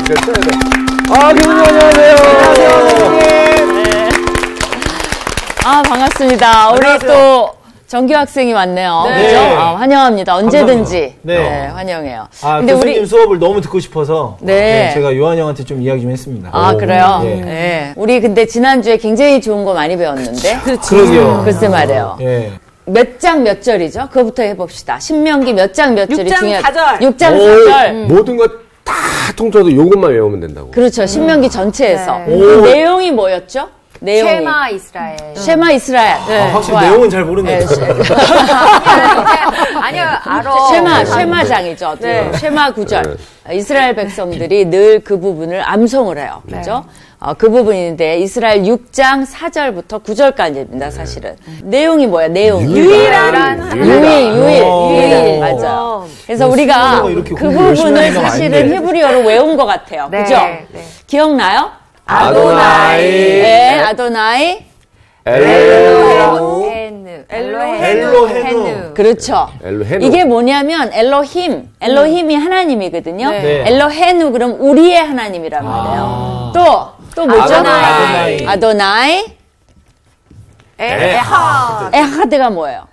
교수님 안녕하세요. 네. 반갑습니다. 우리 또 정규 학생이 왔네요. 네. 그죠? 환영합니다. 언제든지. 네, 환영해요. 근데 교수님 수업을 너무 듣고 싶어서 제가 요한 형한테 좀 이야기 좀 했습니다. 그래요? 네. 우리 근데 지난주에 굉장히 좋은 거 많이 배웠는데. 그러게요. 글쎄 말이에요. 몇 장 몇 절이죠? 그거부터 해봅시다. 신명기 몇 장 몇 절이 중요하죠? 6장 4절. 모든 것 다 통째로 이것만 외우면 된다고. 그렇죠. 신명기 전체에서. 그 내용이 뭐였죠? 내용이. 쉐마 이스라엘. 쉐마 이스라엘. 확실히 내용은 잘 모르네요. 아니요, 알아. 쉐마장이죠. 쉐마 9절. 이스라엘 백성들이 늘 그 부분을 암송을 해요. 그죠? 그 부분인데 이스라엘 6장 4절부터 9절까지입니다, 사실은. 내용이 뭐야? 유일한. 맞아. 그래서 우리가 그 부분을 사실은 히브리어로 외운 것 같아요. 그죠? 기억나요? 아도나이. 아도나이. 엘로헤누. 그렇죠. 이게 뭐냐면 엘로힘이 하나님이거든요. 엘로헤누 그럼 우리의 하나님이란 말이에요. 또 뭐죠? 아도나이. 에하드가 뭐예요?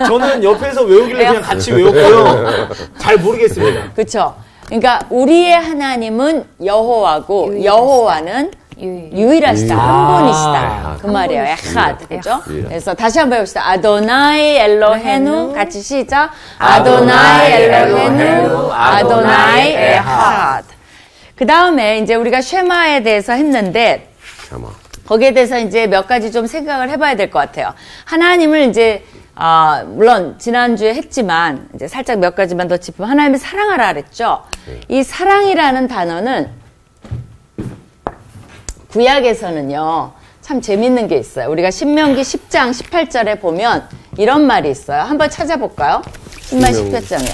저는 옆에서 외우길래 그냥 같이 외웠고요. 잘 모르겠습니다. 그렇죠. 그러니까 우리의 하나님은 여호와고 여호와는 유일하시다. 한 분이시다. 그 말이에요. 에하드. 그죠? 그래서 다시 한번 해봅시다. 아도나이 엘로헤누. 같이 시작. 아도나이 엘로헤누. 아도나이 에하드. 그 다음에 이제 우리가 쉐마에 대해서 했는데, 거기에 대해서 이제 몇 가지 좀 생각을 해봐야 될 것 같아요. 하나님을 이제, 물론 지난주에 했지만, 이제 살짝 몇 가지만 더 짚으면 하나님을 사랑하라 그랬죠? 이 사랑이라는 단어는 구약에서는요, 참 재밌는 게 있어요. 우리가 신명기 10장 18절에 보면 이런 말이 있어요. 한번 찾아볼까요? 10만 18장에.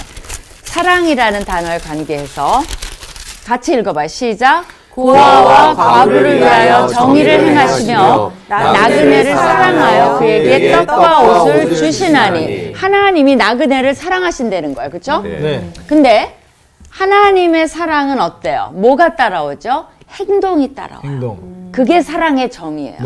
사랑이라는 단어에 관계해서 같이 읽어봐요. 시작. 고아와 과부를 위하여 정의를 행하시며 나그네를 사랑하여 그에게 떡과 옷을 주시나니. 하나님이 나그네를 사랑하신다는 거예요. 그렇죠? 근데 하나님의 사랑은 어때요? 뭐가 따라오죠? 행동이 따라와요. 그게 사랑의 정의예요.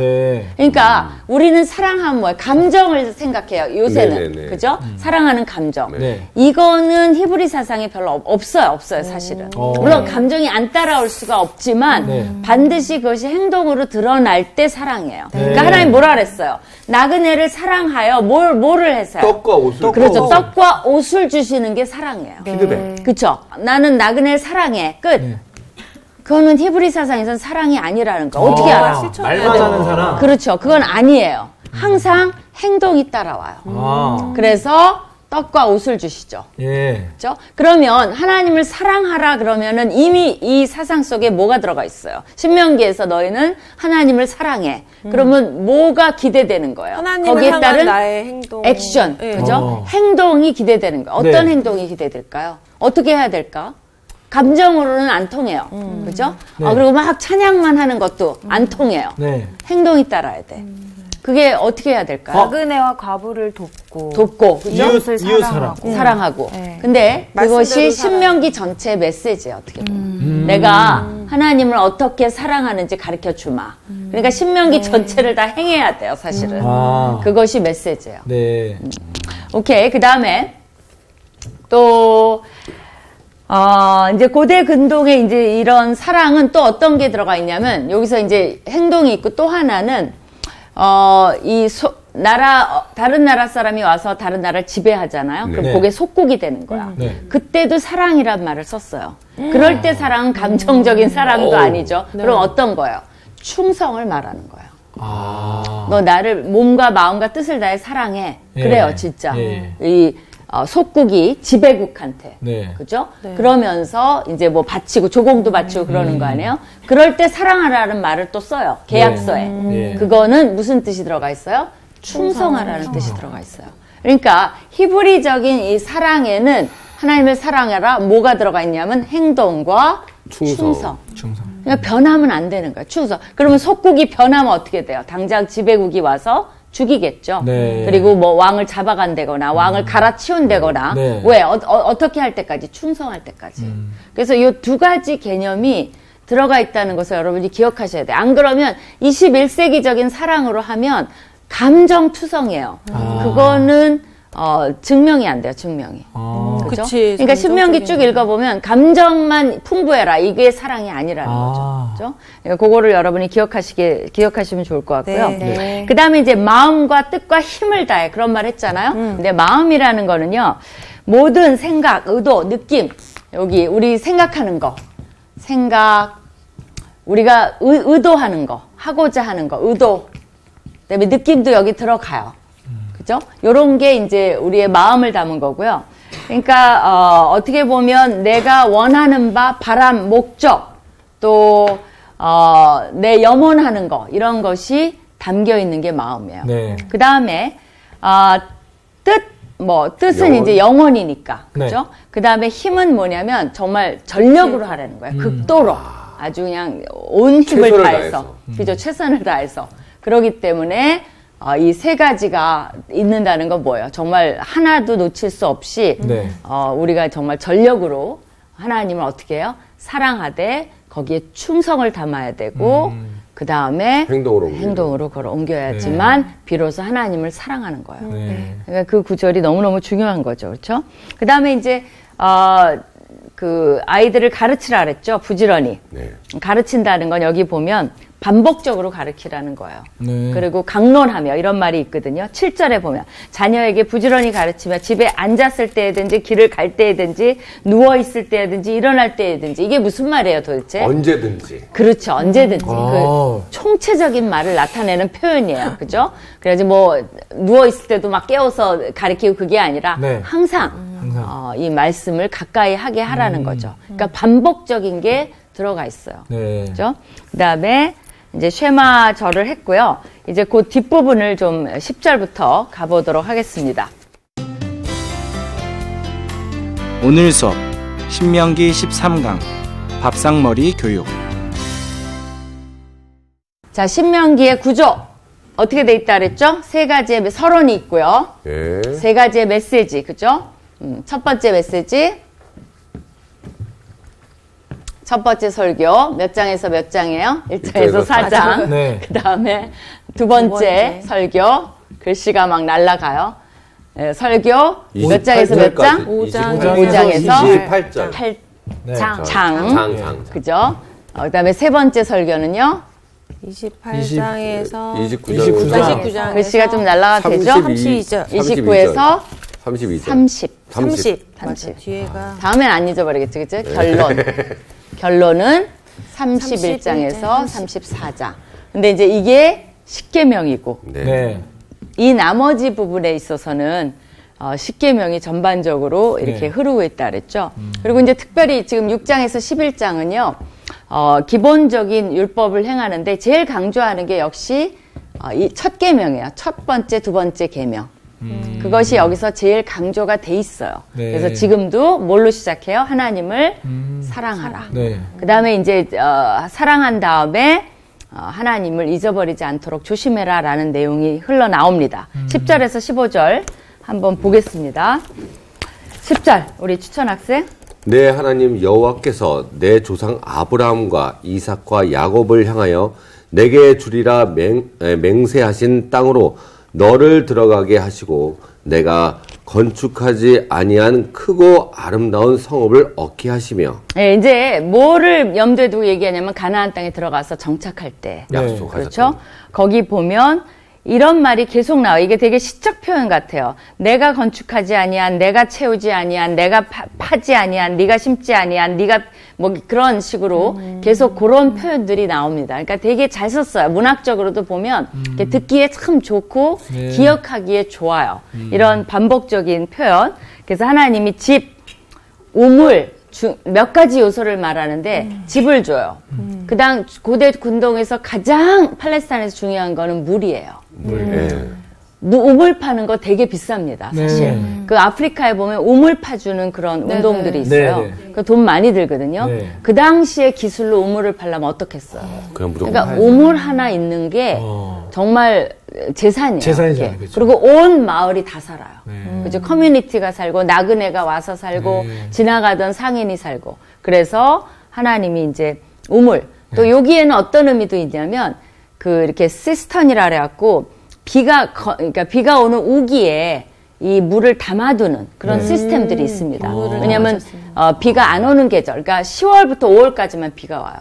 그러니까 우리는 사랑하면 뭐예요? 감정을 생각해요. 요새는. 그죠? 사랑하는 감정. 이거는 히브리 사상에 별로 없어요, 사실은. 물론 감정이 안 따라올 수가 없지만 반드시 그것이 행동으로 드러날 때 사랑이에요. 그러니까 하나님 뭐라 그랬어요? 나그네를 사랑하여 뭐를 해서요? 떡과 옷을. 그렇죠. 떡과 옷을 주시는 게 사랑이에요. 피드백. 그렇죠. 나는 나그네를 사랑해. 끝. 그거는 히브리 사상에서는 사랑이 아니라는 거. 어떻게 알아? 말만 하는 사람. 그렇죠. 그건 아니에요. 항상 행동이 따라와요. 그래서 떡과 옷을 주시죠. 그렇죠? 그러면 하나님을 사랑하라 그러면은 이미 이 사상 속에 뭐가 들어가 있어요? 신명기에서 너희는 하나님을 사랑해. 그러면 뭐가 기대되는 거예요? 거기에 따른 나의 행동. 액션. 그죠? 행동이 기대되는 거예요. 어떤 행동이 기대될까요? 어떻게 해야 될까? 감정으로는 안 통해요. 그죠? 그리고 막 찬양만 하는 것도 안 통해요. 행동이 따라야 돼. 그게 어떻게 해야 될까요? 나그네와 과부를 돕고 그죠? 이웃을 사랑하고. 근데 그것이 신명기 전체의 메시지예요. 어떻게 보면. 내가 하나님을 어떻게 사랑하는지 가르쳐 주마. 그러니까 신명기 전체를 다 행해야 돼요, 사실은. 그것이 메시지예요. 오케이. 그 다음에 또 이제 고대 근동에 이제 이런 사랑은 또 어떤 게 들어가 있냐면, 여기서 이제 행동이 있고 또 하나는, 다른 나라 사람이 와서 다른 나라를 지배하잖아요. 그럼 그게 속국이 되는 거야. 그때도 사랑이란 말을 썼어요. 그럴 때 사랑은 감정적인 사랑도 아니죠. 그럼 어떤 거예요? 충성을 말하는 거예요. 너 나를 몸과 마음과 뜻을 다해 사랑해. 그래요, 진짜. 속국이 지배국한테. 그죠? 그러면서 이제 뭐 바치고 조공도 바치고 그러는 거 아니에요? 그럴 때 사랑하라는 말을 또 써요. 계약서에. 그거는 무슨 뜻이 들어가 있어요? 충성하라는 뜻이 들어가 있어요. 그러니까 히브리적인 이 사랑에는 하나님을 사랑하라 뭐가 들어가 있냐면 행동과 충성. 그러니까 변하면 안 되는 거야. 충성. 그러면 속국이 변하면 어떻게 돼요? 당장 지배국이 와서 죽이겠죠. 네. 그리고 뭐 왕을 잡아간다거나 왕을 갈아치운다거나 네. 왜 어떻게 할 때까지 충성할 때까지. 그래서 이 두 가지 개념이 들어가 있다는 것을 여러분이 기억하셔야 돼요. 안 그러면 21세기적인 사랑으로 하면 감정투성이에요. 그거는 증명이 안 돼요. 증명이. 그죠? 그치, 그러니까 신명기 쭉 읽어보면 감정만 풍부해라. 이게 사랑이 아니라는 거죠. 그죠? 그러니까 그거를 여러분이 기억하시면 좋을 것 같고요. 네. 그 다음에 이제 마음과 뜻과 힘을 다해. 그런 말 했잖아요. 근데 마음이라는 거는요. 모든 생각, 의도, 느낌. 여기 우리 생각하는 거. 우리가 의도하는 거. 하고자 하는 거. 의도. 그 다음에 느낌도 여기 들어가요. 그죠? 요런 게 이제 우리의 마음을 담은 거고요. 그러니까, 어떻게 보면 내가 원하는 바, 바람, 목적, 또, 내 염원하는 거, 이런 것이 담겨 있는 게 마음이에요. 네. 그 다음에, 뜻은 영혼. 이제 영혼이니까. 그죠? 네. 그 다음에 힘은 뭐냐면 정말 전력으로 하라는 거예요. 극도로. 아주 그냥 온 힘을 최선을 다해서. 다해서. 그죠? 최선을 다해서. 그러기 때문에, 이 세 가지가 있는다는 건 뭐예요? 정말 하나도 놓칠 수 없이 네. 우리가 정말 전력으로 하나님을 어떻게 해요? 사랑하되 거기에 충성을 담아야 되고 그 다음에 행동으로 걸어 옮겨야지만 비로소 하나님을 사랑하는 거예요. 네. 그러니까 그 구절이 너무너무 중요한 거죠. 그렇죠? 그 다음에 이제 그 아이들을 가르치라 그랬죠. 부지런히. 네. 가르친다는 건 여기 보면 반복적으로 가르치라는 거예요. 네. 그리고 강론하며 이런 말이 있거든요. 7절에 보면 자녀에게 부지런히 가르치며 집에 앉았을 때든지 길을 갈 때든지 누워있을 때든지 일어날 때든지 이게 무슨 말이에요 도대체? 언제든지. 그렇죠. 언제든지. 아. 그 총체적인 말을 나타내는 표현이에요. 그죠? 그래야지 뭐 누워있을 때도 막 깨워서 가르치고 그게 아니라 네. 항상 이 말씀을 가까이 하게 하라는 거죠. 그러니까 반복적인 게 들어가 있어요. 네. 그죠? 그 다음에 이제 쉐마절을 했고요. 이제 그 뒷부분을 좀 10절부터 가보도록 하겠습니다. 오늘 수업 신명기 13강 밥상머리 교육. 자, 신명기의 구조 어떻게 돼 있다 그랬죠? 세 가지의 서론이 있고요. 예. 세 가지의 메시지, 그죠? 첫 번째 메시지. 첫 번째 설교 몇 장에서 몇 장이에요? 1장에서 4장. 네. 그 다음에 두 번째 설교 글씨가 막 날아가요. 네, 설교 몇 장에서 몇 장? 5장에서 28장. 8장. 장. 그죠? 그 다음에 세 번째 설교는요? 28장에서 29장. 글씨가 좀 날아가도 되죠? 29에서 30. 뒤에가 다음엔 안 잊어버리겠죠, 그죠? 결론은 31장에서 34장. 근데 이제 이게 십계명이고 네. 네. 이 나머지 부분에 있어서는 십계명이 전반적으로 이렇게 흐르고 있다 그랬죠. 그리고 이제 특별히 지금 6장에서 11장은요. 기본적인 율법을 행하는데 제일 강조하는 게 역시 이 첫 계명이에요. 첫 번째, 두 번째 계명. 그것이 여기서 제일 강조가 돼 있어요. 네. 그래서 지금도 뭘로 시작해요? 하나님을 사랑하라. 네. 그 다음에 이제 사랑한 다음에 하나님을 잊어버리지 않도록 조심해라 라는 내용이 흘러나옵니다. 10절에서 15절 한번 보겠습니다. 10절 우리 추천 학생. 내 하나님 여호와께서 내 조상 아브라함과 이삭과 야곱을 향하여 내게 주리라 맹세하신 땅으로 너를 들어가게 하시고 내가 건축하지 아니한 크고 아름다운 성읍을 얻게 하시며. 네, 이제 뭐를 염두에 두고 얘기하냐면 가나안 땅에 들어가서 정착할 때. 약속하셨다. 그렇죠? 거기 보면 이런 말이 계속 나와요. 이게 되게 시적 표현 같아요. 내가 건축하지 아니한, 내가 채우지 아니한, 내가 파지 아니한, 네가 심지 아니한, 네가 뭐 그런 식으로 계속 그런 표현들이 나옵니다. 그러니까 되게 잘 썼어요. 문학적으로도 보면 듣기에 참 좋고 네. 기억하기에 좋아요. 이런 반복적인 표현. 그래서 하나님이 집, 우물, 몇 가지 요소를 말하는데 집을 줘요. 그다음 고대 군동에서 가장 팔레스타인에서 중요한 거는 물이에요. 우물 파는 거 되게 비쌉니다, 사실. 네. 그 아프리카에 보면 우물 파주는 그런 운동들이 있어요. 네, 네. 그 돈 많이 들거든요. 네. 그 당시에 기술로 우물을 팔려면 어떻겠어요? 그냥 무조건 그러니까 파야죠. 우물 하나 있는 게 정말 재산이에요. 재산이잖아요. 그렇죠. 그리고 온 마을이 다 살아요. 그죠? 커뮤니티가 살고 나그네가 와서 살고 지나가던 상인이 살고 그래서 하나님이 이제 우물 또 여기에는 어떤 의미도 있냐면 그 이렇게 시스턴이라 그래갖고 그러니까 비가 오는 우기에 이 물을 담아두는 그런 시스템들이 있습니다. 왜냐하면 비가 안 오는 계절, 그러니까 10월부터 5월까지만 비가 와요.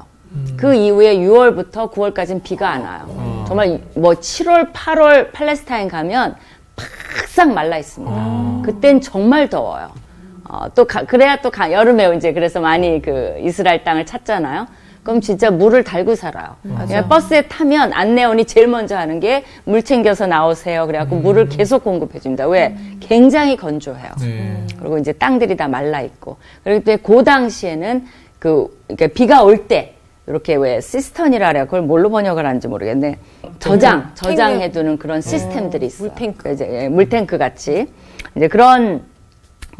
그 이후에 6월부터 9월까지는 비가 안 와요. 정말 뭐 7월, 8월 팔레스타인 가면 팍싹 말라 있습니다. 그땐 정말 더워요. 그래야 또 여름에 이제 그래서 많이 그 이스라엘 땅을 찾잖아요. 그럼 진짜 물을 달고 살아요. 그냥 버스에 타면 안내원이 제일 먼저 하는 게 물 챙겨서 나오세요. 그래갖고 물을 계속 공급해 줍니다. 왜? 굉장히 건조해요. 그리고 이제 땅들이 다 말라 있고. 그리고 또 그 당시에는 그러니까 비가 올 때 이렇게 왜 시스턴이라 그래요. 그걸 뭘로 번역을 하는지 모르겠네. 저장해두는 그런 시스템들이 있어요. 물탱크. 이제 물탱크 같이. 이제 그런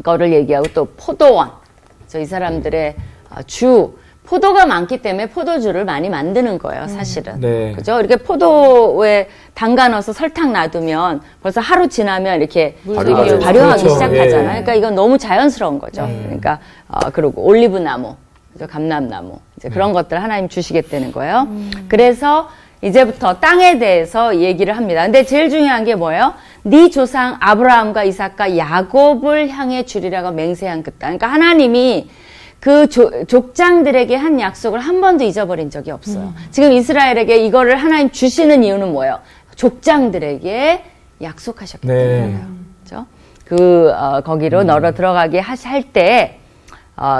거를 얘기하고 또 포도원. 이 사람들의 포도가 많기 때문에 포도주를 많이 만드는 거예요, 사실은. 네. 그죠? 이렇게 포도에 담가 넣어서 설탕 놔두면 벌써 하루 지나면 이렇게 발효하기 그렇죠. 시작하잖아요. 예. 그러니까 이건 너무 자연스러운 거죠. 그러니까, 그리고 올리브 나무, 감람나무, 이제 그런 것들 하나님 주시겠다는 거예요. 그래서 이제부터 땅에 대해서 얘기를 합니다. 근데 제일 중요한 게 뭐예요? 네 조상 아브라함과 이삭과 야곱을 향해 주리라고 맹세한 그 땅. 그러니까 하나님이 그 족장들에게 한 약속을 한 번도 잊어버린 적이 없어요. 지금 이스라엘에게 이거를 하나님 주시는 이유는 뭐예요? 족장들에게 약속하셨기 때문이에요. 그렇죠? 거기로 너로 들어가게 할 때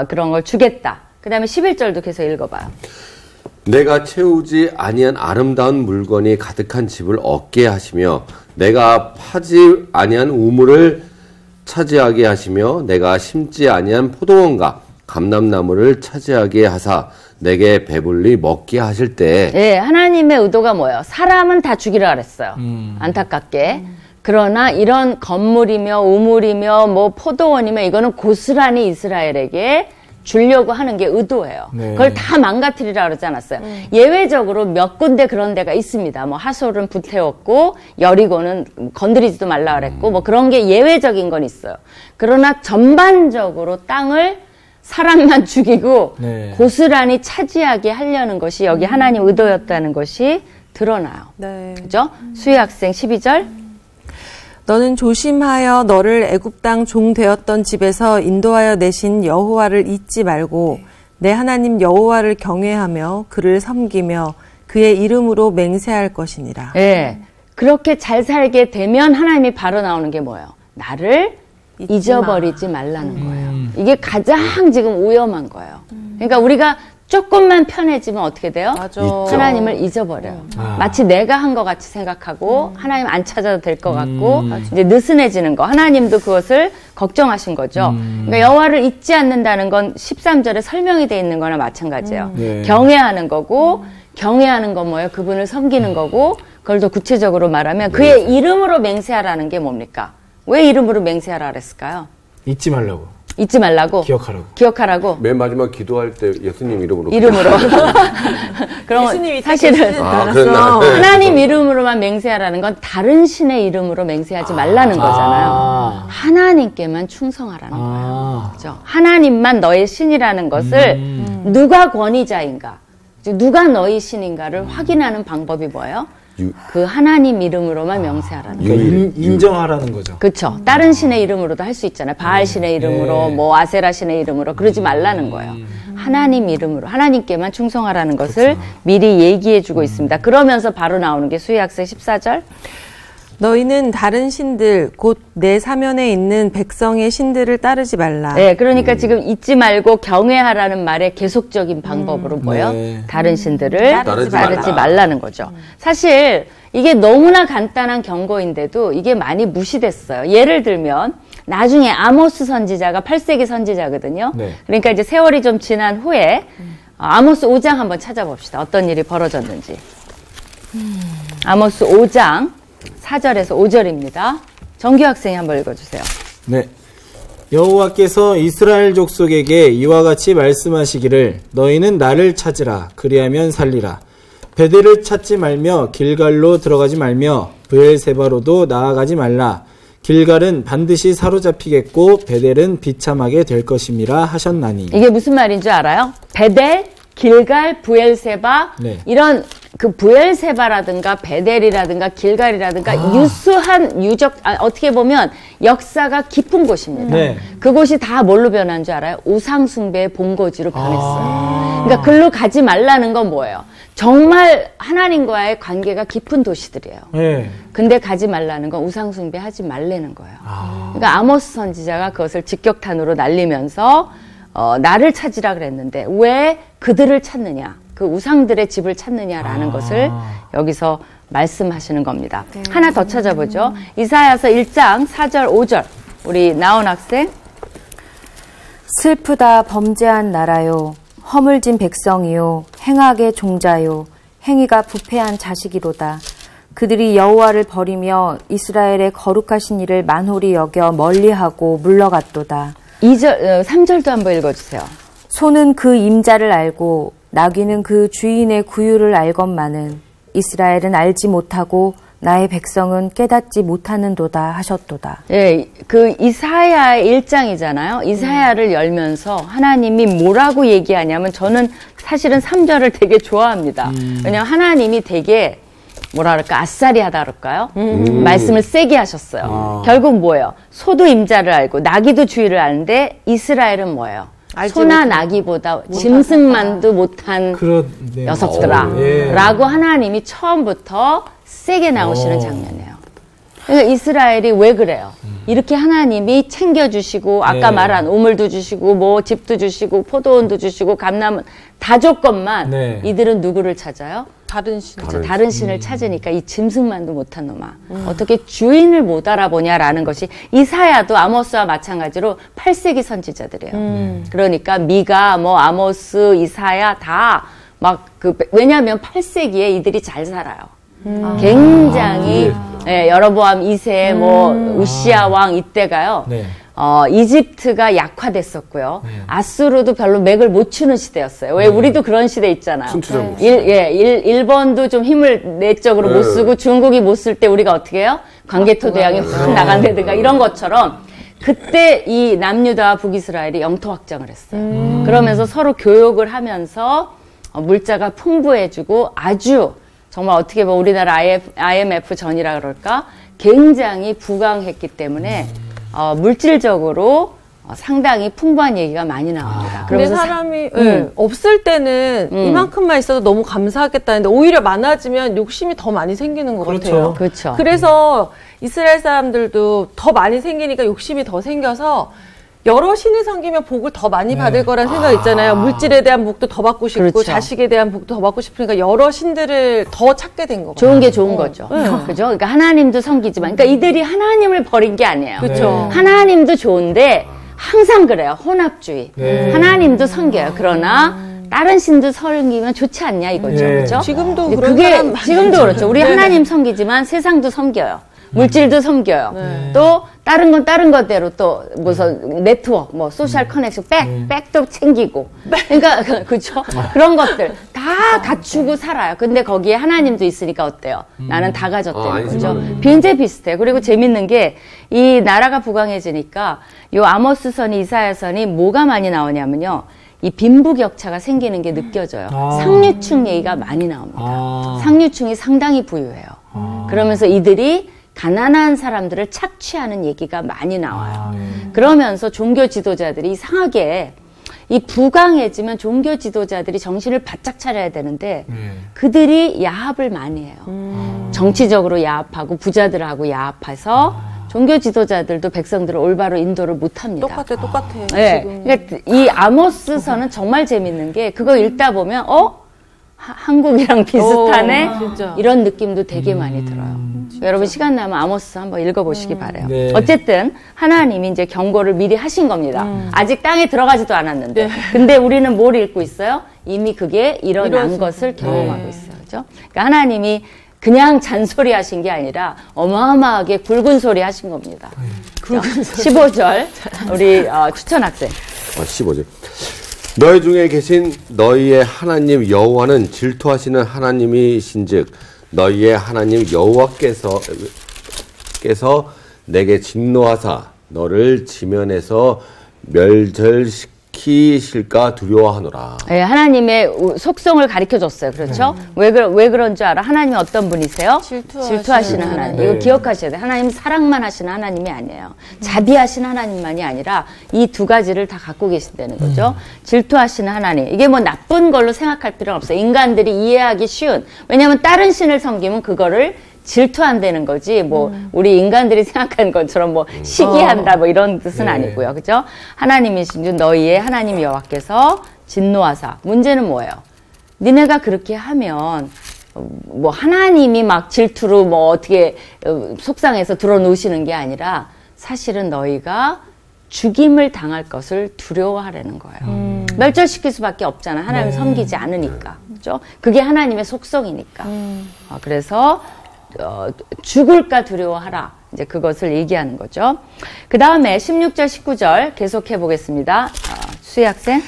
그런 걸 주겠다. 그 다음에 11절도 계속 읽어봐요. 내가 채우지 아니한 아름다운 물건이 가득한 집을 얻게 하시며 내가 파지 아니한 우물을 차지하게 하시며 내가 심지 아니한 포도원과 감람나무를 차지하게 하사 내게 배불리 먹게 하실 때 네, 하나님의 의도가 뭐예요? 사람은 다 죽이라 그랬어요. 안타깝게. 그러나 이런 건물이며 우물이며 뭐 포도원이며 이거는 고스란히 이스라엘에게 주려고 하는 게 의도예요. 네. 그걸 다 망가뜨리라 그러지 않았어요. 예외적으로 몇 군데 그런 데가 있습니다. 뭐 하솔은 불태웠고 여리고는 건드리지도 말라 그랬고 뭐 그런 게 예외적인 건 있어요. 그러나 전반적으로 땅을 사람만 죽이고 네. 고스란히 차지하게 하려는 것이 여기 하나님 의도였다는 것이 드러나요. 네. 그죠? 수희 학생 12절. 너는 조심하여 너를 애굽 땅 종 되었던 집에서 인도하여 내신 여호와를 잊지 말고 내 하나님 여호와를 경외하며 그를 섬기며 그의 이름으로 맹세할 것이니라. 예. 그렇게 잘 살게 되면 하나님이 바로 나오는 게 뭐예요? 나를 잊어버리지 말라는 거예요. 이게 가장 지금 위험한 거예요. 그러니까 우리가 조금만 편해지면 어떻게 돼요? 맞아. 하나님을 잊어버려요. 마치 내가 한 것 같이 생각하고 하나님 안 찾아도 될 것 같고 이제 느슨해지는 거. 하나님도 그것을 걱정하신 거죠. 그러니까 여호와를 잊지 않는다는 건 13절에 설명이 돼 있는 거나 마찬가지예요. 네. 경외하는 거고 경외하는 건 뭐예요? 그분을 섬기는 거고 그걸 더 구체적으로 말하면 그의 이름으로 맹세하라는 게 뭡니까? 왜 이름으로 맹세하라 그랬을까요? 잊지 말라고. 잊지 말라고. 기억하라고. 맨 마지막 기도할 때 예수님 이름으로 그럼 사실은 하나님 이름으로만 맹세하라는 건 다른 신의 이름으로 맹세하지 말라는 거잖아요. 하나님께만 충성하라는 거예요. 그렇죠? 하나님만 너의 신이라는 것을 누가 권위자인가, 누가 너의 신인가를 확인하는 방법이 뭐예요? 그 하나님 이름으로만 명세하라는 거예요. 인정하라는 거죠. 그렇죠. 다른 신의 이름으로도 할 수 있잖아요. 바알 신의 이름으로, 뭐 아세라 신의 이름으로 그러지 말라는 거예요. 하나님 이름으로, 하나님께만 충성하라는 것을 미리 얘기해주고 있습니다. 그러면서 바로 나오는 게 수희 학생 14절. 너희는 다른 신들 곧 내 사면에 있는 백성의 신들을 따르지 말라. 네, 그러니까 지금 잊지 말고 경외하라는 말의 계속적인 방법으로 뭐예요? 네. 다른 신들을 따르지 말라는 거죠. 사실 이게 너무나 간단한 경고인데도 이게 많이 무시됐어요. 예를 들면 나중에 아모스 선지자가 8세기 선지자거든요. 네. 그러니까 이제 세월이 좀 지난 후에 아모스 5장 한번 찾아봅시다. 어떤 일이 벌어졌는지. 아모스 5장 4절에서 5절입니다. 정규 학생이 한번 읽어주세요. 네. 여호와께서 이스라엘 족속에게 이와 같이 말씀하시기를 너희는 나를 찾으라 그리하면 살리라 베델을 찾지 말며 길갈로 들어가지 말며 브엘세바로도 나아가지 말라. 길갈은 반드시 사로잡히겠고 베델은 비참하게 될 것임이라 하셨나니. 이게 무슨 말인 줄 알아요? 베델, 길갈, 브엘세바 네. 이런 그 브엘세바라든가 베델이라든가 길갈이라든가 유수한 어떻게 보면 역사가 깊은 곳입니다. 네. 그곳이 다 뭘로 변한 줄 알아요? 우상숭배의 본거지로 변했어요. 그러니까 글로 가지 말라는 건 뭐예요? 정말 하나님과의 관계가 깊은 도시들이에요. 네. 근데 가지 말라는 건 우상숭배 하지 말라는 거예요. 그러니까 아모스 선지자가 그것을 직격탄으로 날리면서 나를 찾으라 그랬는데 왜 그들을 찾느냐? 그 우상들의 집을 찾느냐라는 것을 여기서 말씀하시는 겁니다. 네. 하나 더 찾아보죠. 이사야서 1장 4절 5절 우리 나온 학생. 슬프다 범죄한 나라요 허물진 백성이요 행악의 종자요 행위가 부패한 자식이로다. 그들이 여호와를 버리며 이스라엘의 거룩하신 이를 만홀히 여겨 멀리하고 물러갔도다. 3절도 한번 읽어주세요. 소는 그 임자를 알고 나귀는 그 주인의 구유를 알건만은 이스라엘은 알지 못하고 나의 백성은 깨닫지 못하는도다 하셨도다. 예, 그 이사야 1장이잖아요. 이사야를 열면서 하나님이 뭐라고 얘기하냐면 저는 사실은 3절을 되게 좋아합니다. 왜냐하면 하나님이 되게 뭐라 그럴까 아싸리하다 그럴까요? 말씀을 세게 하셨어요. 결국 뭐예요? 소도 임자를 알고 나귀도 주의를 아는데 이스라엘은 뭐예요? 소나 나귀보다 짐승만도 못한 녀석들아 예. 라고 하나님이 처음부터 세게 나오시는 장면이에요. 그러니까 이스라엘이 왜 그래요? 이렇게 하나님이 챙겨주시고 아까 말한 우물도 주시고 뭐 집도 주시고 포도원도 주시고 감나무 다 줬건만 이들은 누구를 찾아요? 다른 신. 그렇죠. 다른 신을 찾으니까 이 짐승만도 못한 놈아. 어떻게 주인을 못 알아보냐라는 것이 이사야도 아모스와 마찬가지로 8세기 선지자들이에요. 그러니까 미가 뭐 아모스, 이사야 다 막 왜냐하면 8세기에 이들이 잘 살아요. 굉장히 여로보암 2세 뭐 우시아 왕 이때가요. 이집트가 약화됐었고요. 아수르도 별로 맥을 못 추는 시대였어요. 왜 우리도 그런 시대 있잖아요. 일본도 좀 힘을 내적으로 못 쓰고 중국이 못 쓸 때 우리가 어떻게 해요? 광개토대왕이 확 나간다든가 이런 것처럼 그때 이 남유다와 북이스라엘이 영토 확장을 했어요. 그러면서 서로 교역을 하면서 물자가 풍부해지고 아주 정말 어떻게 보면 우리나라 IMF 전이라 그럴까? 굉장히 부강했기 때문에 물질적으로 상당히 풍부한 얘기가 많이 나옵니다. 근데 사람이 없을 때는 이만큼만 있어도 너무 감사하겠다는데 오히려 많아지면 욕심이 더 많이 생기는 것 같아요. 그렇죠. 그래서 이스라엘 사람들도 더 많이 생기니까 욕심이 더 생겨서 여러 신을 섬기면 복을 더 많이 받을 거란 생각 있잖아요. 물질에 대한 복도 더 받고 싶고 그렇죠. 자식에 대한 복도 더 받고 싶으니까 여러 신들을 더 찾게 된 거 같아요. 좋은 게 좋은 거죠. 그죠? 그러니까 하나님도 섬기지만, 그러니까 이들이 하나님을 버린 게 아니에요. 그렇죠. 하나님도 좋은데 항상 그래요. 혼합주의. 하나님도 섬겨요. 그러나 다른 신도 섬기면 좋지 않냐 이거죠. 그죠? 지금도 그런 그게 사람 많이 지금도 그렇죠. 우리 하나님 섬기지만 세상도 섬겨요. 물질도 섬겨요. 또 다른 건 다른 것대로 또 무슨 네트워크, 뭐 소셜 커넥션, 백도 챙기고. 그러니까 그죠? 그런 것들 다 갖추고 살아요. 근데 거기에 하나님도 있으니까 어때요? 나는 다 가졌대요. 그죠? 굉장히 비슷해요. 그리고 재밌는 게 이 나라가 부강해지니까 요 아모스선이 이사야선이 뭐가 많이 나오냐면요. 이 빈부격차가 생기는 게 느껴져요. 상류층 얘기가 많이 나옵니다. 상류층이 상당히 부유해요. 그러면서 이들이 가난한 사람들을 착취하는 얘기가 많이 나와요. 그러면서 종교 지도자들이 이상하게 이 부강해지면 종교 지도자들이 정신을 바짝 차려야 되는데 그들이 야합을 많이 해요. 정치적으로 야합하고 부자들하고 야합해서 종교 지도자들도 백성들을 올바로 인도를 못합니다. 똑같아. 네. 지금. 그러니까 이 아모스서는 정말 재밌는 게 그거 읽다 보면 한국이랑 비슷하네? 이런 느낌도 되게 많이 들어요. 여러분 시간 나면 아모스 한번 읽어보시기 바래요. 어쨌든 하나님이 이제 경고를 미리 하신 겁니다. 아직 땅에 들어가지도 않았는데. 근데 우리는 뭘 읽고 있어요? 이미 그게 일어난 것을 경험하고 있어요. 그죠? 그러니까 하나님이 그냥 잔소리 하신 게 아니라 어마어마하게 굵은 소리 하신 겁니다. 굵은 소리. 15절 우리 추천 학생. 15절. 너희 중에 계신 너희의 하나님 여호와는 질투하시는 하나님이신즉 너희의 하나님 여호와께서 내게 진노하사 너를 지면에서 멸절시키실까 두려워하노라. 네, 하나님의 속성을 가르쳐줬어요. 그렇죠? 왜 그런 줄 알아? 하나님이 어떤 분이세요? 질투하시는 하나님. 이거 기억하셔야 돼요. 하나님 사랑만 하시는 하나님이 아니에요. 자비하시는 하나님만이 아니라 이 두 가지를 다 갖고 계신다는 거죠. 질투하시는 하나님. 이게 뭐 나쁜 걸로 생각할 필요는 없어요. 인간들이 이해하기 쉬운. 왜냐하면 다른 신을 섬기면 그거를 질투한다는 거지, 뭐, 우리 인간들이 생각하는 것처럼 뭐, 시기한다, 뭐, 이런 뜻은 아니고요. 그죠? 하나님이신 줄 너희의 하나님 여호와께서 진노하사. 문제는 뭐예요? 니네가 그렇게 하면, 뭐, 하나님이 막 질투로 뭐, 어떻게, 속상해서 들어놓으시는 게 아니라, 사실은 너희가 죽임을 당할 것을 두려워하라는 거예요. 멸절시킬 수밖에 없잖아. 하나님을 섬기지 않으니까. 그죠? 그게 하나님의 속성이니까. 그래서, 죽을까 두려워하라. 이제 그것을 얘기하는 거죠. 그 다음에 16절, 19절 계속해 보겠습니다. 수희 학생.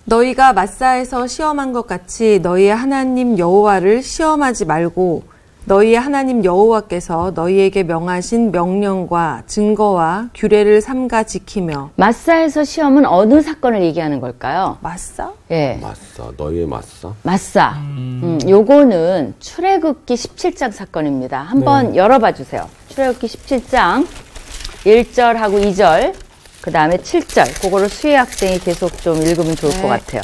너희가 마사에서 시험한 것 같이 너희의 하나님 여호와를 시험하지 말고 너희의 하나님 여호와께서 너희에게 명하신 명령과 증거와 규례를 삼가 지키며. 마사에서 시험은 어느 사건을 얘기하는 걸까요? 마사? 예. 마사, 너희의 마사? 마사. 요거는 출애굽기 17장 사건입니다. 한번 열어봐 주세요. 출애굽기 17장 1절하고 2절, 그 다음에 7절. 그거를 수희 학생이 계속 좀 읽으면 좋을 것 같아요.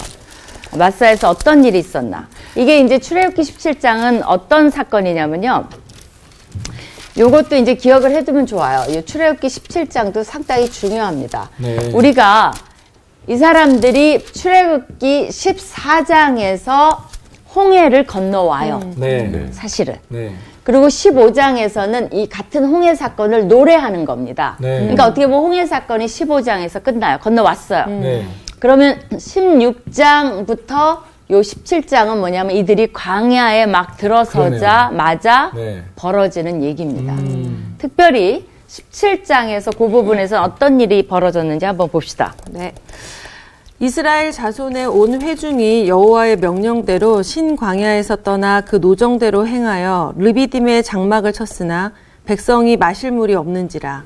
마사에서 어떤 일이 있었나. 이게 이제 출애굽기 17장은 어떤 사건이냐면요. 요것도 이제 기억을 해두면 좋아요. 이 출애굽기 17장도 상당히 중요합니다. 네. 우리가 이 사람들이 출애굽기 14장에서 홍해를 건너와요. 네. 사실은. 네. 그리고 15장에서는 이 같은 홍해 사건을 노래하는 겁니다. 네. 그러니까 어떻게 보면 홍해 사건이 15장에서 끝나요. 건너왔어요. 네. 그러면 16장부터 요 17장은 뭐냐면 이들이 광야에 막 들어서자마자 네. 벌어지는 얘기입니다. 특별히 17장에서 그 부분에서 어떤 일이 벌어졌는지 한번 봅시다. 네. 이스라엘 자손의 온 회중이 여호와의 명령대로 신광야에서 떠나 그 노정대로 행하여 르비딤의 장막을 쳤으나 백성이 마실 물이 없는지라.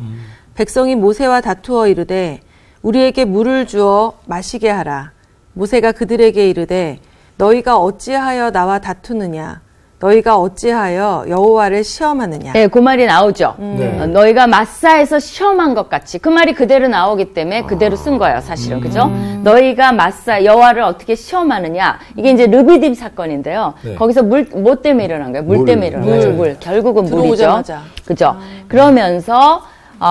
백성이 모세와 다투어 이르되 우리에게 물을 주어 마시게 하라. 모세가 그들에게 이르되 너희가 어찌하여 나와 다투느냐? 너희가 어찌하여 여호와를 시험하느냐? 네, 그 말이 나오죠. 네. 너희가 마사에서 시험한 것 같이. 그 말이 그대로 나오기 때문에 그대로 쓴 거예요, 사실은. 그죠? 너희가 마사, 여호와를 어떻게 시험하느냐. 이게 이제 르비딤 사건인데요. 네. 거기서 뭐 때문에 일어난 거예요? 물 때문에 일어난 거죠. 물. 결국은 물이죠. 들어오자마자. 그죠? 그러면서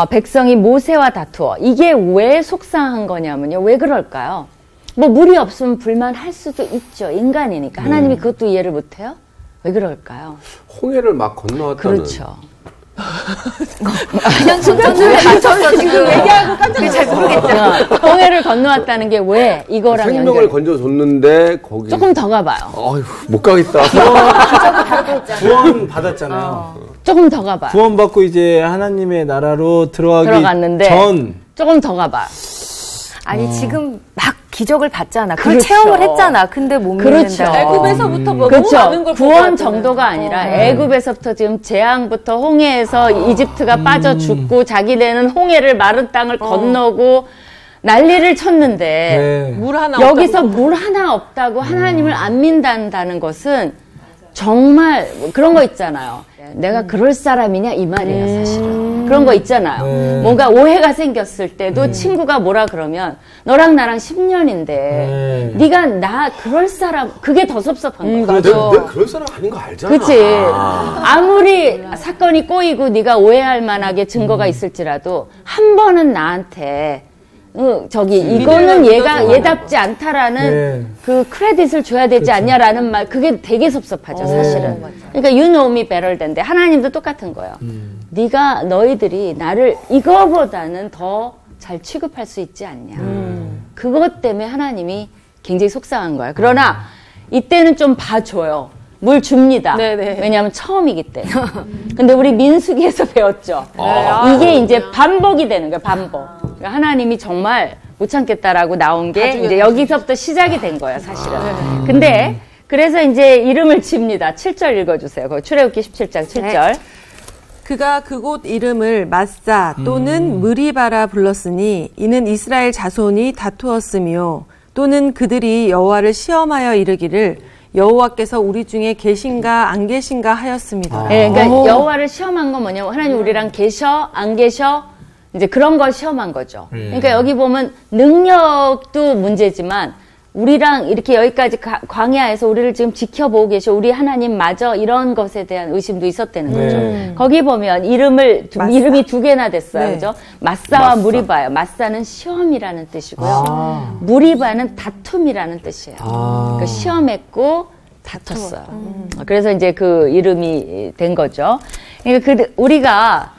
백성이 모세와 다투어. 이게 왜 속상한 거냐면요. 왜 그럴까요? 뭐 물이 없으면 불만할 수도 있죠. 인간이니까. 하나님이 그것도 이해를 못해요? 왜 그럴까요? 홍해를 막 건너왔다는. 그렇죠. 그냥 순전주에 맞췄어 지금. 얘기하고 깜짝 잘 모르겠죠. 홍해를 건너왔다는 게 왜 이거랑 생명을 연결? 건져줬는데 거기. 조금 더 가봐요. 어휴, 못 가겠다. 구원 받았잖아요. 조금 더 가봐요. 구원 받고 이제 하나님의 나라로 들어갔는데 전 조금 더 가봐요. 아니 지금 막 기적을 봤잖아. 그걸 그렇죠. 체험을 했잖아. 근데 못 그렇죠. 믿는다. 애굽에서부터 뭐 그렇죠. 너무 많은 걸 구원 보고 정도가 아니라 애굽에서부터 지금 재앙부터 홍해에서 이집트가 빠져 죽고 자기네는 홍해를 마른 땅을 건너고 난리를 쳤는데 네. 물 하나 여기서 없다고. 물 하나 없다고 하나님을 안 믿는다는 것은 정말 그런 거 있잖아요. 내가 그럴 사람이냐 이 말이에요, 사실은. 그런 거 있잖아요. 네. 뭔가 오해가 생겼을 때도 친구가 뭐라 그러면 너랑 나랑 10년인데 네가 나 그럴 사람 그게 더 섭섭한 거야. 내가 그런 사람 아닌 거 알잖아. 그치? 아무리 사건이 꼬이고 네가 오해할 만하게 증거가 있을지라도 한 번은 나한테 이거는 얘답지 않다라는 네. 그 크레딧을 줘야 되지 않냐라는 말, 그게 되게 섭섭하죠, 사실은. 그러니까 you know me better than that. 하나님도 똑같은 거예요. 너희들이 나를 이거보다는 더 잘 취급할 수 있지 않냐. 그것 때문에 하나님이 굉장히 속상한 거예요. 그러나 이때는 좀 봐줘요. 물 줍니다. 네네. 왜냐하면 처음이기 때문에. 근데 우리 민수기에서 배웠죠. 이게 이제 반복이 되는 거예요, 반복. 그러니까 하나님이 정말 못 참겠다라고 나온 게 이제 여기서부터 시작이 된 거예요, 사실은. 근데 그래서 이제 이름을 집니다. 7절 읽어주세요. 거기 출애굽기 17장 7절. 그가 그곳 이름을 마사 또는 무리바라 불렀으니 이는 이스라엘 자손이 다투었으며 또는 그들이 여호와를 시험하여 이르기를 여호와께서 우리 중에 계신가 안 계신가 하였습니다. 네, 그러니까 여호와를 시험한 건 뭐냐면 하나님 우리랑 계셔 안 계셔 이제 그런 걸 시험한 거죠. 그러니까 여기 보면 능력도 문제지만 우리랑 이렇게 여기까지 광야에서 우리를 지금 지켜보고 계셔 우리 하나님 맞아 이런 것에 대한 의심도 있었다는 거죠. 거기 보면 이름이 두 개나 됐어요. 네. 그죠? 마사와 무리바예요. 마사는 시험이라는 뜻이고요. 무리바는 다툼이라는 뜻이에요. 그러니까 시험했고 다퉜어요. 그래서 이제 그 이름이 된 거죠. 그러니까 우리가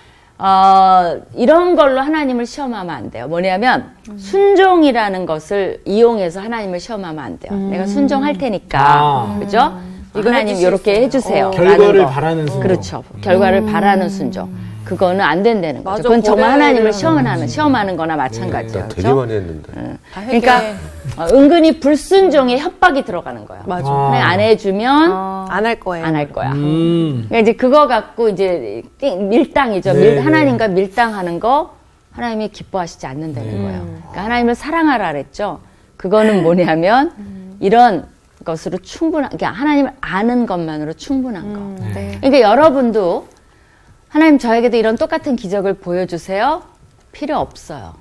이런 걸로 하나님을 시험하면 안 돼요. 뭐냐면 순종이라는 것을 이용해서 하나님을 시험하면 안 돼요. 내가 순종할 테니까, 그죠? 하나님 이렇게 해주세요. 결과를 바라는 순종. 그렇죠. 결과를 바라는 순종. 그거는 안 된다는 거죠. 그건 정말 하나님을 시험하는 거나 마찬가지예요. 되게 많이 했는데. 그러니까 은근히 불순종에 협박이 들어가는 거예요. 맞아. 안 해주면 안 할 거예요. 안 할 거야. 그러니까 이제 그거 갖고 이제 밀당이죠. 하나님과 밀당하는 거 하나님이 기뻐하시지 않는다는 거예요. 그러니까 하나님을 사랑하라 그랬죠. 그거는 뭐냐면 이런 것으로 그러니까 하나님을 아는 것만으로 충분한 거. 그러니까 여러분도 하나님 저에게도 이런 똑같은 기적을 보여주세요. 필요 없어요.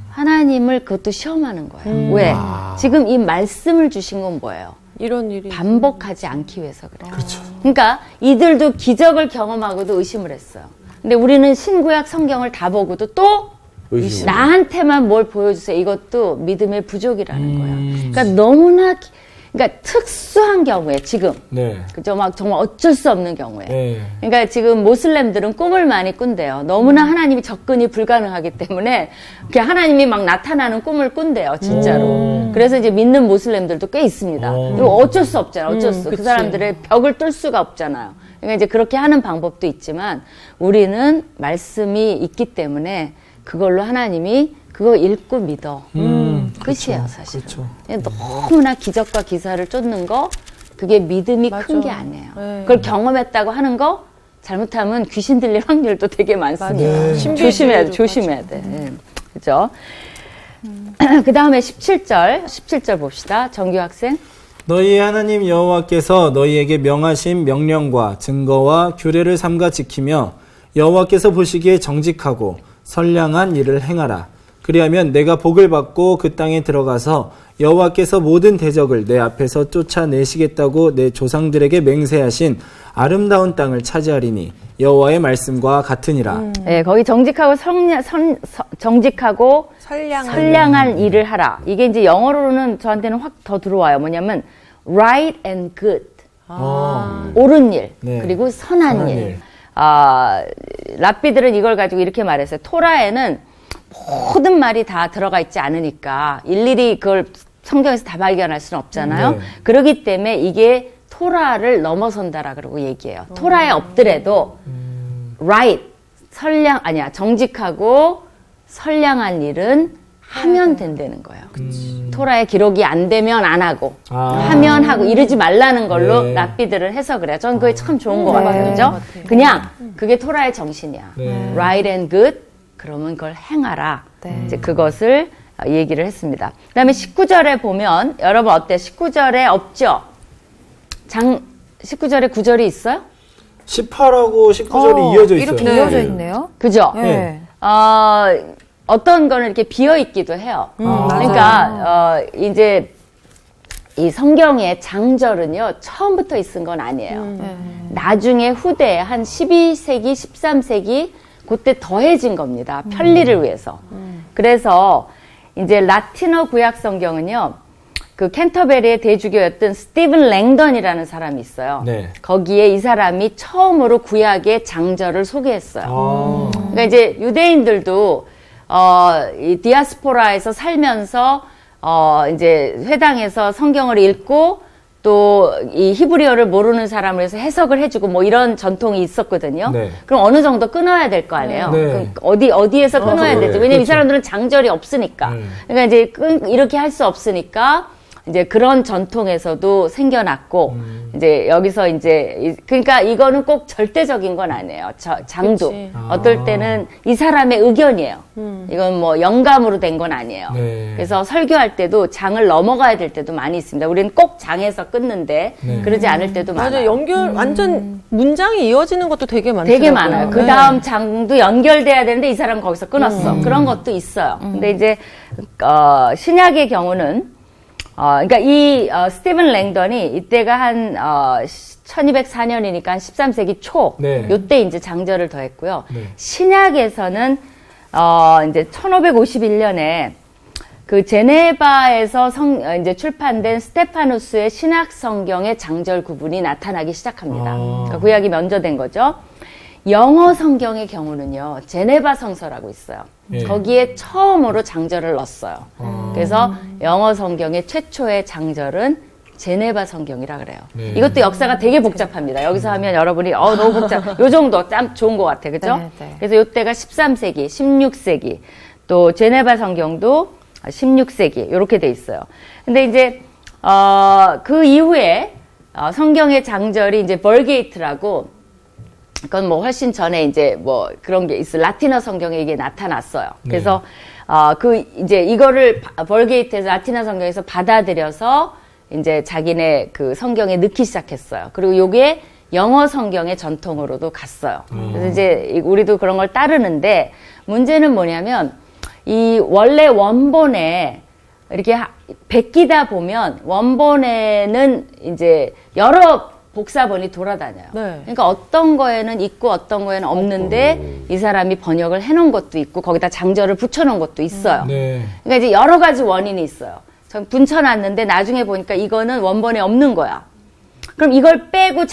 하나님을 그것도 시험하는 거예요. 왜? 지금 이 말씀을 주신 건 뭐예요? 이런 일이 반복하지 않기 위해서 그래요. 그렇죠. 그러니까 이들도 기적을 경험하고도 의심을 했어요. 근데 우리는 신구약 성경을 다 보고도 또 나한테만 뭘 보여주세요. 이것도 믿음의 부족이라는 거예요. 그러니까 너무나 그러니까 특수한 경우에 지금 그죠? 막 정말 어쩔 수 없는 경우에 그러니까 지금 모슬렘들은 꿈을 많이 꾼대요. 너무나 하나님이 접근이 불가능하기 때문에 그냥 하나님이 막 나타나는 꿈을 꾼대요, 진짜로. 그래서 이제 믿는 모슬렘들도 꽤 있습니다. 이거 어쩔 수 없잖아요. 어쩔 수. 그 사람들의 벽을 뚫을 수가 없잖아요. 그러니까 이제 그렇게 하는 방법도 있지만 우리는 말씀이 있기 때문에 그걸로 하나님이 그거 읽고 믿어. 끝이에요, 사실. 그렇죠. 너무나 기적과 기사를 쫓는 거, 그게 믿음이 큰 게 아니에요. 그걸 경험했다고 하는 거, 잘못하면 귀신 들릴 확률도 되게 많습니다. 조심해야 돼. 그죠? 그 다음에 17절 봅시다. 정규 학생. 너희의 하나님 여호와께서 너희에게 명하신 명령과 증거와 규례를 삼가 지키며 여호와께서 보시기에 정직하고 선량한 일을 행하라. 그리하면 내가 복을 받고 그 땅에 들어가서 여호와께서 모든 대적을 내 앞에서 쫓아내시겠다고 내 조상들에게 맹세하신 아름다운 땅을 차지하리니 여호와의 말씀과 같으니라. 네, 거기 정직하고 정직하고 선량한 일을 하라. 이게 이제 영어로는 저한테는 확 더 들어와요. 뭐냐면 right and good. 옳은 일, 그리고 선한 일. 랍비들은 이걸 가지고 이렇게 말했어요. 토라에는 모든 말이 다 들어가 있지 않으니까 일일이 그걸 성경에서 다 발견할 수는 없잖아요. 그렇기 때문에 이게 토라를 넘어선다라 그러고 얘기해요. 토라에 없더라도 right, 정직하고 선량한 일은 하면 된다는 거예요. 토라의 기록이 안 되면 안 하고 하면 하고 이러지 말라는 걸로 랍비들을 해서 그래요. 저는 그게 참 좋은 것 같아요. 그죠? 그냥 그게 토라의 정신이야. right and good. 그러면 그걸 행하라. 이제 그것을 얘기를 했습니다. 그 다음에 19절에 보면, 여러분 어때요? 19절에 없죠? 19절에 9절이 있어요? 18하고 19절이 이어져 있어요. 이렇게 이어져 있네요. 그죠? 어떤 거는 이렇게 비어있기도 해요. 그러니까, 이제, 이 성경의 장절은요, 처음부터 있은 건 아니에요. 나중에 후대에 한 12세기, 13세기, 그때 더해진 겁니다. 편리를 위해서. 그래서 이제 라틴어 구약 성경은요. 그 캔터베리의 대주교였던 스티븐 랭던이라는 사람이 있어요. 거기에 이 사람이 처음으로 구약의 장절을 소개했어요. 그러니까 이제 유대인들도 이 디아스포라에서 살면서 이제 회당에서 성경을 읽고 또 이 히브리어를 모르는 사람을 해서 해석을 해주고 뭐 이런 전통이 있었거든요. 네. 그럼 어느 정도 끊어야 될 거 아니에요. 네. 그럼 어디에서 끊어야 네. 되지? 왜냐면 그렇죠. 이 사람들은 장절이 없으니까. 그러니까 이제 이렇게 할 수 없으니까 이제 그런 전통에서도 생겨났고 이제 여기서 이제 그러니까 이거는 꼭 절대적인 건 아니에요. 장도 그치. 어떨 때는 이 사람의 의견이에요. 이건 뭐 영감으로 된 건 아니에요. 네. 그래서 설교할 때도 장을 넘어가야 될 때도 많이 있습니다. 우리는 꼭 장에서 끊는데 네. 그러지 않을 때도 맞아, 많아요. 연결, 완전 문장이 이어지는 것도 되게 많더라고요. 되게 많아요. 그 네. 다음 장도 연결돼야 되는데 이 사람은 거기서 끊었어. 그런 것도 있어요. 근데 이제 신약의 경우는 그러니까 스티븐 랭던이 이때가 한 1204년이니까 한 13세기 초 네. 요때 이제 장절을 더했고요. 네. 신약에서는 이제 1551년에 그 제네바에서 이제 출판된 스테파누스의 신약 성경의 장절 구분이 나타나기 시작합니다. 그러니까 구약이 면제된 거죠. 영어 성경의 경우는요, 제네바 성서라고 있어요. 예. 거기에 처음으로 장절을 넣었어요. 그래서 영어 성경의 최초의 장절은 제네바 성경이라 그래요. 네. 이것도 역사가 되게 복잡합니다. 여기서 하면 여러분이 너무 복잡. 요 정도 참 좋은 것 같아, 그죠? 네, 네. 그래서 요때가 13세기, 16세기, 또 제네바 성경도 16세기 이렇게 돼 있어요. 근데 이제 그 이후에 성경의 장절이 이제 벌게이트라고 그건 뭐 훨씬 전에 이제 뭐 그런 게 있어. 라틴어 성경에 이게 나타났어요. 그래서 이제 이거를 벌게이트에서 라틴어 성경에서 받아들여서 이제 자기네 그 성경에 넣기 시작했어요. 그리고 요게 영어 성경의 전통으로도 갔어요. 그래서 이제 우리도 그런 걸 따르는데 문제는 뭐냐면 이 원래 원본에 이렇게 베끼다 보면 원본에는 이제 여러 복사본이 돌아다녀요. 네. 그러니까 어떤 거에는 있고 어떤 거에는 없는데 이 사람이 번역을 해놓은 것도 있고 거기다 장절을 붙여놓은 것도 있어요. 네. 그러니까 이제 여러 가지 원인이 있어요. 전 붙여놨는데 나중에 보니까 이거는 원본에 없는 거야. 그럼 이걸 빼고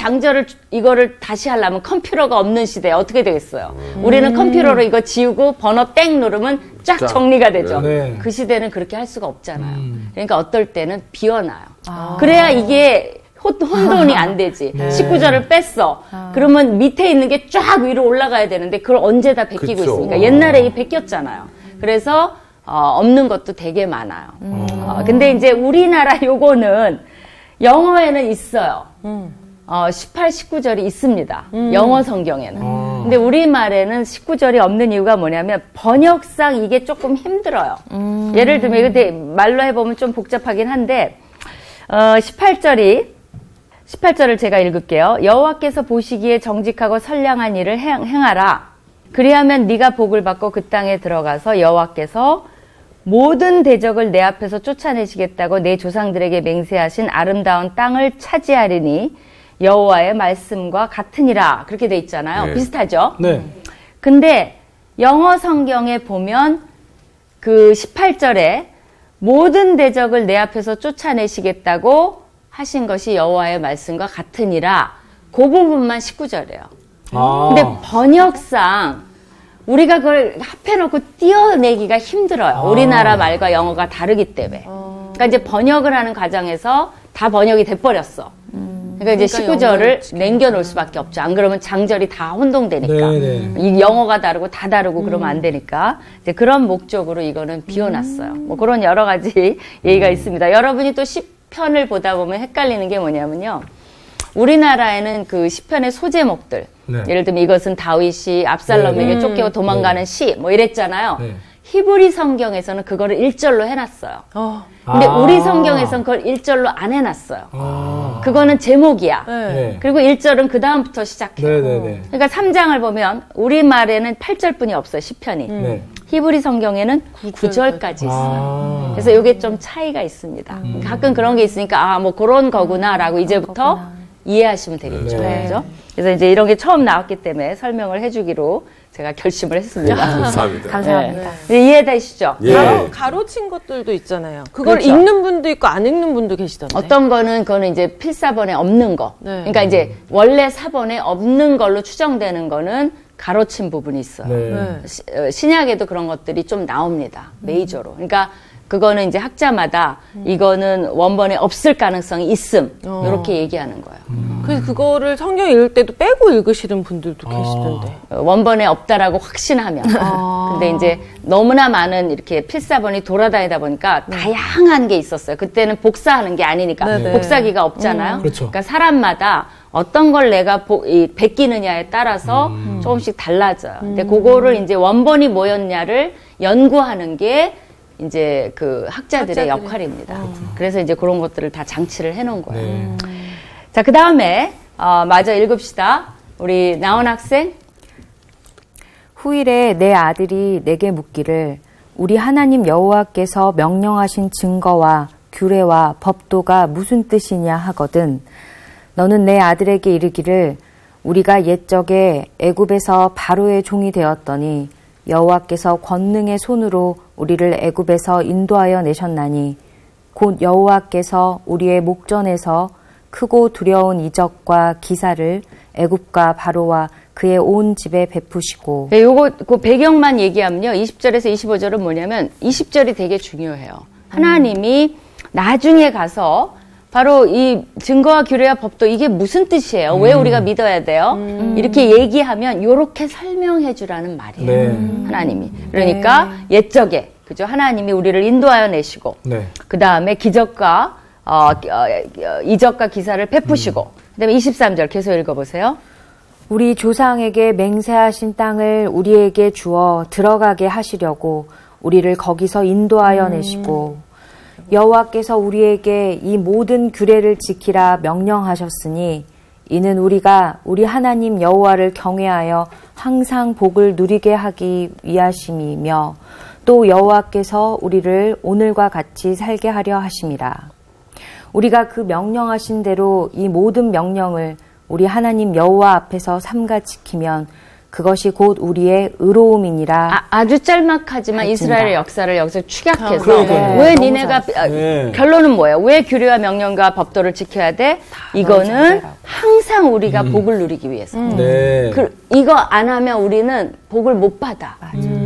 이거를 다시 하려면 컴퓨터가 없는 시대에 어떻게 되겠어요? 우리는 컴퓨터로 이거 지우고 번호 땡 누르면 쫙 정리가 되죠. 네. 그 시대는 그렇게 할 수가 없잖아요. 그러니까 어떨 때는 비워놔요. 그래야 이게 혼돈이 안 되지. 19절을 뺐어. 그러면 밑에 있는 게 쫙 위로 올라가야 되는데 그걸 언제 다 베끼고 그쵸. 있습니까? 옛날에 이 베꼈잖아요. 그래서 없는 것도 되게 많아요. 근데 이제 우리나라 요거는 영어에는 있어요. 18, 19절이 있습니다. 영어 성경에는. 근데 우리말에는 19절이 없는 이유가 뭐냐면 번역상 이게 조금 힘들어요. 예를 들면 이거 말로 해보면 좀 복잡하긴 한데 18절을 제가 읽을게요. 여호와께서 보시기에 정직하고 선량한 일을 행하라. 그리하면 네가 복을 받고 그 땅에 들어가서 여호와께서 모든 대적을 내 앞에서 쫓아내시겠다고 내 조상들에게 맹세하신 아름다운 땅을 차지하리니 여호와의 말씀과 같으니라. 그렇게 돼 있잖아요. 네. 비슷하죠? 네. 근데 영어 성경에 보면 그 18절에 모든 대적을 내 앞에서 쫓아내시겠다고 하신 것이 여호와의 말씀과 같으니라. 그 부분만 19절이에요. 근데 번역상 우리가 그걸 합해놓고 띄어내기가 힘들어요. 우리나라 말과 영어가 다르기 때문에. 그러니까 이제 번역을 하는 과정에서 다 번역이 돼버렸어. 그러니까 이제 19절을 남겨놓을 수밖에 없죠. 안 그러면 장절이 다 혼동되니까. 네네. 이 영어가 다르고 다 다르고 그러면 안 되니까. 이제 그런 목적으로 이거는 비워놨어요. 뭐 그런 여러 가지 얘기가 있습니다. 여러분이 또 시편을 보다 보면 헷갈리는 게 뭐냐면요. 우리나라에는 그 시편의 소제목들. 네. 예를 들면 이것은 다윗이 압살롬에게 쫓기고 도망가는 시, 뭐 이랬잖아요. 네. 히브리 성경에서는 그거를 1절로 해놨어요. 근데 우리 성경에서는 그걸 1절로 안 해놨어요. 그거는 제목이야. 네. 그리고 1절은 그 다음부터 시작해요. 네네네. 그러니까 3장을 보면 우리말에는 8절뿐이 없어요, 시편이. 네. 히브리 성경에는 9절까지 있어요. 아. 그래서 이게 좀 차이가 있습니다. 가끔 그런 게 있으니까 뭐 그런 거구나라고 이제부터 이해하시면 되겠죠. 네. 그죠? 그래서 이제 이런 게 처음 나왔기 때문에 설명을 해주기로 제가 결심을 했습니다. 감사합니다. 감사합니다. 네. 이해되시죠? 예. 가로친 것들도 있잖아요. 그걸 그렇죠. 읽는 분도 있고 안 읽는 분도 계시던데. 어떤 거는 그거는 이제 필사본에 없는 거. 네. 그러니까 이제 원래 사본에 없는 걸로 추정되는 거는 가로친 부분이 있어요. 네. 네. 신약에도 그런 것들이 좀 나옵니다. 메이저로. 그러니까 그거는 이제 학자마다 이거는 원본에 없을 가능성이 있음. 이렇게 얘기하는 거예요. 그래서 그거를 성경 읽을 때도 빼고 읽으시는 분들도 계시던데. 원본에 없다라고 확신하면. 근데 이제 너무나 많은 이렇게 필사본이 돌아다니다 보니까 다양한 게 있었어요. 그때는 복사하는 게 아니니까 네네. 복사기가 없잖아요. 그렇죠. 그러니까 사람마다 어떤 걸 내가 베끼느냐에 따라서 조금씩 달라져요. 근데 그거를 이제 원본이 뭐였냐를 연구하는 게 이제 그 학자들의 역할입니다. 그래서 이제 그런 것들을 다 장치를 해놓은 거예요. 네. 자, 그 다음에 마저 읽읍시다. 우리 나온 학생. 후일에 내 아들이 내게 묻기를 우리 하나님 여호와께서 명령하신 증거와 규례와 법도가 무슨 뜻이냐 하거든. 너는 내 아들에게 이르기를 우리가 옛적에 애굽에서 바로의 종이 되었더니 여호와께서 권능의 손으로 우리를 애굽에서 인도하여 내셨나니 곧 여호와께서 우리의 목전에서 크고 두려운 이적과 기사를 애굽과 바로와 그의 온 집에 베푸시고. 네, 그 배경만 얘기하면요. 20절에서 25절은 뭐냐면 20절이 되게 중요해요. 하나님이 나중에 가서 바로 이 증거와 규례와 법도 이게 무슨 뜻이에요? 왜 우리가 믿어야 돼요? 이렇게 얘기하면 이렇게 설명해 주라는 말이에요. 네. 하나님이. 그러니까 옛적에 그죠? 하나님이 우리를 인도하여 내시고 네. 그 다음에 기적과 이적과 기사를 베푸시고 그다음에 23절 계속 읽어보세요. 우리 조상에게 맹세하신 땅을 우리에게 주어 들어가게 하시려고 우리를 거기서 인도하여 내시고 여호와께서 우리에게 이 모든 규례를 지키라 명령하셨으니 이는 우리가 우리 하나님 여호와를 경외하여 항상 복을 누리게 하기 위하심이며 또 여호와께서 우리를 오늘과 같이 살게 하려 하심이라. 우리가 그 명령하신 대로 이 모든 명령을 우리 하나님 여호와 앞에서 삼가 지키면 그것이 곧 우리의 의로움이니라. 아주 짤막하지만 이스라엘의 역사를 여기서 축약해서 그러니까요. 왜 니네가 네. 결론은 뭐예요? 왜 규례와 명령과 법도를 지켜야 돼? 이거는 항상 우리가 복을 누리기 위해서. 네. 이거 안 하면 우리는 복을 못 받아.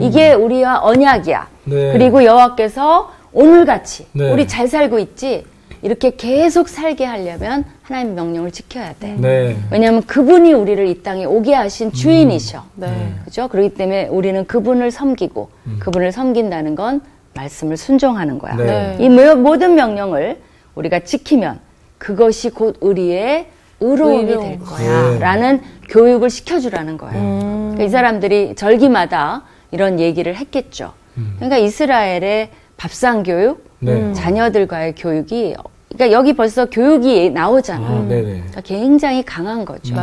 이게 우리와 언약이야. 네. 그리고 여호와께서 오늘같이 네. 우리 잘 살고 있지? 이렇게 계속 살게 하려면 하나님의 명령을 지켜야 돼. 네. 왜냐하면 그분이 우리를 이 땅에 오게 하신 주인이셔. 네. 그죠? 그렇기 때문에 우리는 그분을 섬기고 그분을 섬긴다는 건 말씀을 순종하는 거야. 네. 이 모든 명령을 우리가 지키면 그것이 곧 우리의 의로움이 될 거야. 네. 라는 교육을 시켜주라는 거예요. 그러니까 이 사람들이 절기마다 이런 얘기를 했겠죠. 그러니까 이스라엘의 밥상 교육, 네. 자녀들과의 교육이 그러니까 여기 벌써 교육이 나오잖아. 네네. 그러니까 굉장히 강한 거죠.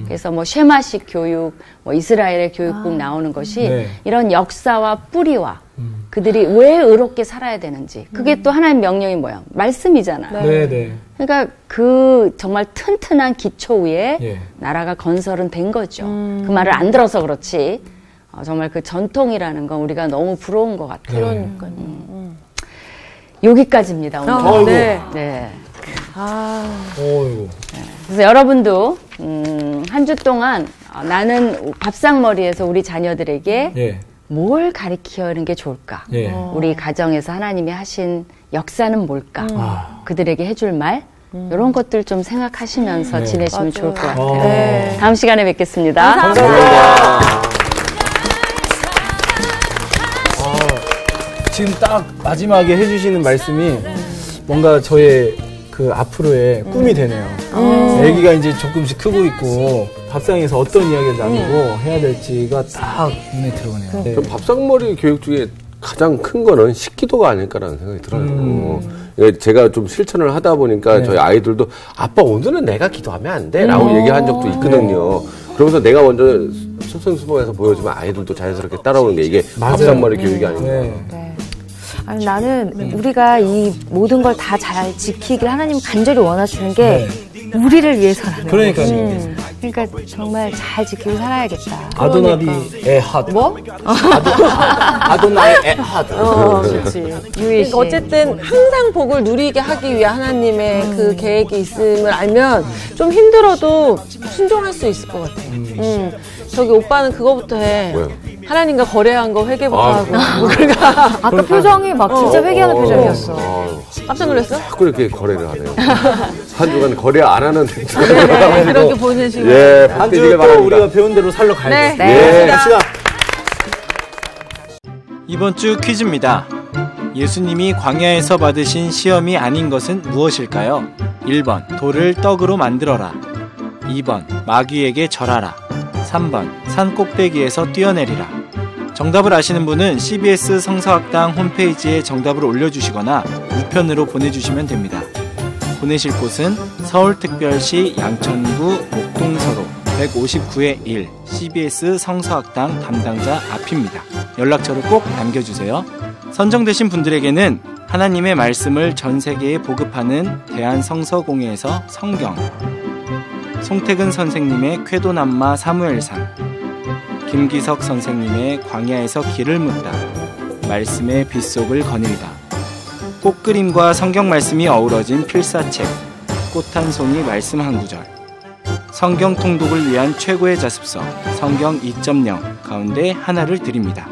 그래서 뭐 쉐마식 교육, 뭐 이스라엘의 교육국 나오는 것이 네. 이런 역사와 뿌리와 그들이 왜 의롭게 살아야 되는지 그게 또 하나님의 명령이 뭐야? 말씀이잖아. 네네. 그러니까 그 정말 튼튼한 기초 위에 예. 나라가 건설은 된 거죠. 그 말을 안 들어서 그렇지. 정말 그 전통이라는 건 우리가 너무 부러운 것 같아요. 그러니까요. 여기까지입니다, 오늘. 아이고. 네. 네. 어이구. 그래서 여러분도 한 주 동안 나는 밥상머리에서 우리 자녀들에게 예. 뭘 가르치는 게 좋을까? 예. 우리 가정에서 하나님이 하신 역사는 뭘까? 아. 그들에게 해줄 말? 이런 것들 좀 생각하시면서 네. 지내시면 좋을 것 같아요. 네. 다음 시간에 뵙겠습니다. 감사합니다. 지금 딱 마지막에 해주시는 말씀이 뭔가 저의 그 앞으로의 꿈이 되네요. 애기가 이제 조금씩 크고 있고 밥상에서 어떤 이야기를 나누고 해야 될지가 딱 눈에 들어오네요. 네. 저 밥상머리 교육 중에 가장 큰 거는 식기도가 아닐까라는 생각이 들어요. 제가 좀 실천을 하다 보니까 저희 아이들도 아빠 오늘은 내가 기도하면 안 돼? 라고 얘기한 적도 있거든요. 그러면서 내가 먼저 솔선수범해서 보여주면 아이들도 자연스럽게 따라오는 게 이게 밥상머리 교육이 아닌가. 네. 아니, 나는 우리가 이 모든 걸 다 잘 지키길 하나님 간절히 원하시는 게 우리를 위해서라는 거예요. 그러니까요. 그러니까 정말 잘 지키고 살아야겠다. 아도나비 에핫. 뭐? 아도나이 에핫. 그렇지. 그러니까 어쨌든 항상 복을 누리게 하기 위해 하나님의 그 계획이 있음을 알면 좀 힘들어도 순종할 수 있을 것 같아요. 저기 오빠는 그거부터 해. 뭐요? 하나님과 거래한 거 회개부터 하고. 아까 표정이 막 진짜 회개하는 표정이었어. 깜짝 놀랐어? 자꾸 이렇게 거래를 하네요. 한 주간 거래 안 하는 그렇게 보내시고. 예, 한 바뀌시길 주 또 바랍니다. 우리가 배운 대로 살러 가야 네. 돼. 예. 갑시다. 이번 주 퀴즈입니다. 예수님이 광야에서 받으신 시험이 아닌 것은 무엇일까요? 1번 돌을 떡으로 만들어라. 2번 마귀에게 절하라. 3번 산 꼭대기에서 뛰어내리라. 정답을 아시는 분은 CBS 성서학당 홈페이지에 정답을 올려주시거나 우편으로 보내주시면 됩니다. 보내실 곳은 서울특별시 양천구 목동서로 159-1 CBS 성서학당 담당자 앞입니다. 연락처를 꼭 남겨주세요. 선정되신 분들에게는 하나님의 말씀을 전 세계에 보급하는 대한성서공회에서 성경, 송태근 선생님의 쾌도남마 사무엘상, 김기석 선생님의 광야에서 길을 묻다, 말씀의 빗속을 거닐다, 꽃그림과 성경 말씀이 어우러진 필사책, 꽃 한 송이 말씀 한 구절, 성경 통독을 위한 최고의 자습서 성경 2.0 가운데 하나를 드립니다.